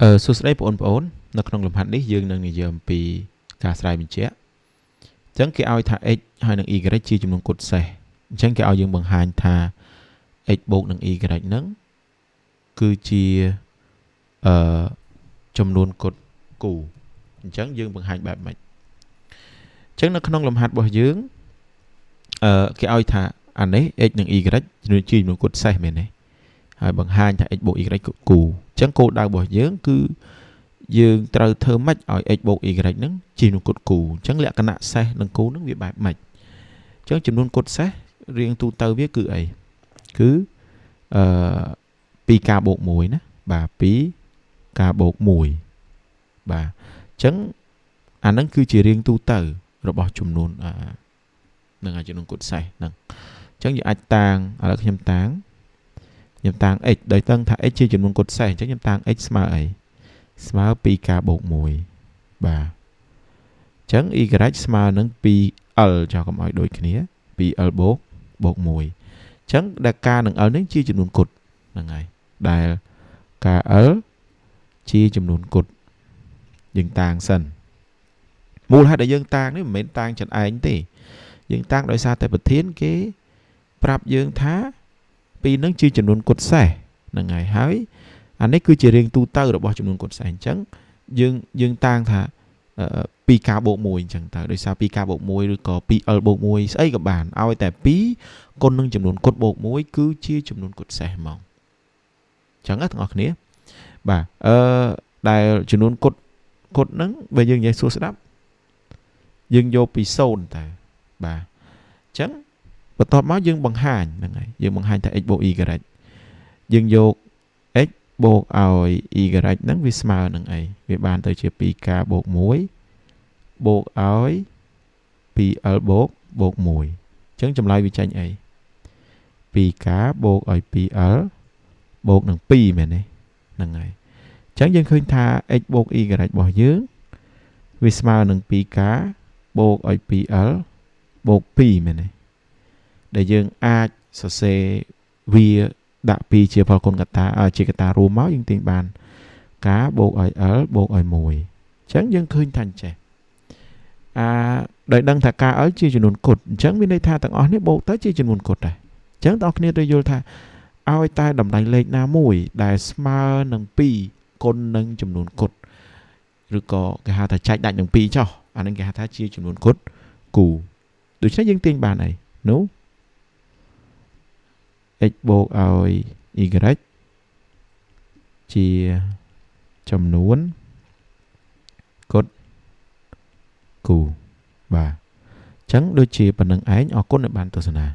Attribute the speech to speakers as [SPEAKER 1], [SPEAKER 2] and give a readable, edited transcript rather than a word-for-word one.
[SPEAKER 1] សួស្តីបងប្អូននៅក្នុងលំហាត់នេះយើងនឹងនិយាយអំពីការស្រាវបញ្ជាក់អញ្ចឹងគេឲ្យថា x ហើយនឹង y ជាចំនួនគុតសេសអញ្ចឹងគេឲ្យយើងបង្ហាញថា x បូកនឹង y ហ្នឹងគឺជាចំនួនគុតគូអញ្ចឹងយើងបង្ហាញបែបម៉េចអញ្ចឹងនៅក្នុងលំហាត់របស់យើងគេឲ្យថាអានេះ x និង y ជាចំនួនគុតសេសមែនទេហើយបង្ហាញថា x បូក y គូអញ្ចឹងគោលដៅរបស់យើងគឺយើងត្រូវធ្វើម៉េចឲ្យ x បូក y ហ្នឹងជាចំនួនគុតគូអញ្ចឹងលក្ខណៈសេសនិងគូនឹងវាបែបម៉េចអញ្ចឹងចំនួនគុតសេសរៀងទូទៅវាគឺអីគឺ2ការបូក1ណាបាទ2ការបូក1បាទអញ្ចឹងអាហ្នឹងគឺជារៀងទូទៅរបស់ចំនួននឹងចំនួនគុតសេសហ្នឹងអញ្ចឹងយើងអាចតាំងឥឡូវខ្ញុំតាំងx ដោយដឹងថា x ជាចំនួនគុតសេសអញ្ចឹងខ្ញុំតាំង x ស្មើអីស្មើ2ការបូក1បាទអញ្ចឹង y ស្មើនឹង 2l ចោលកុំឲ្យដូចគ្នា 2l បូក1អញ្ចឹងដែលការនឹង l នេះជាចំនួនគុតហ្នឹងហើយដែលការ l ជាចំនួនគុតយើងតាំងសិនមូលហេតុដែលយើងតាំងនេះមិនមែនតាំងចិនឯងទេយើងតាំងដោយសារតែប្រធានគេប្រាប់យើងថាពីរនឹងជាចំនួនគុតសេសហ្នឹងហើយអានេះគឺជារៀងទូទៅរបស់ចំនួនគុតសេសអញ្ចឹងយើងតាំងថា2ការបូក1អញ្ចឹងទៅដោយសារ2ការបូក1ឬក៏ 2l បូក1ស្អីក៏បានឲ្យតែ2គុណនឹងចំនួនគុតបូក1គឺជាចំនួនគុតសេសហ្មងអញ្ចឹងណាទាំងអស់គ្នាបាទដែលចំនួនគុតហ្នឹងបើយើងនិយាយសួរស្ដាប់យើងយកពី0ទៅបាទអញ្ចឹងបន្ទាប់មកយើងបង្ហាញហ្នឹងហើយយើងបង្ហាញថា x បូក y យើងយក x បូកឲ្យ y ហ្នឹងវាស្មើនឹងអីវាបានទៅជា2ការបូក1បូកឲ្យ 2l បូក1អញ្ចឹងចម្លើយវាចេញអី2ការបូកឲ្យ 2l បូកនឹង2មែនទេហ្នឹងហើយអញ្ចឹងយើងឃើញថា x បូក y របស់យើងវាស្មើនឹង2ការបូកឲ្យ 2l បូក2មែនទេដែលយើងអាចសរសេរវាដាក់2ជាផលគុណកតាជាកតារួមមកយើងទាញបានការបូកឲ្យ l បូកឲ្យ1អញ្ចឹងយើងឃើញថាអញ្ចេះដោយដឹងថាការ l ជាចំនួនគុតអញ្ចឹងមានន័យថាទាំងអស់នេះបូកទៅជាចំនួនគុតដែរអញ្ចឹងបងប្អូនត្រូវយល់ថាឲ្យតែតម្លៃលេខណាមួយដែលស្មើនឹង2គុណនឹងចំនួនគុតឬក៏គេហៅថាចែកដាច់នឹង2ចុះអានឹងគេហៅថាជាចំនួនគុតគូដូច្នេះយើងទាញបានអីនោះx បូកឲ្យ y ជាចំនួនគុតគូបាទអញ្ចឹងដូចជាប៉ុណ្្នឹងឯងអរគុណដែលបានទស្សនា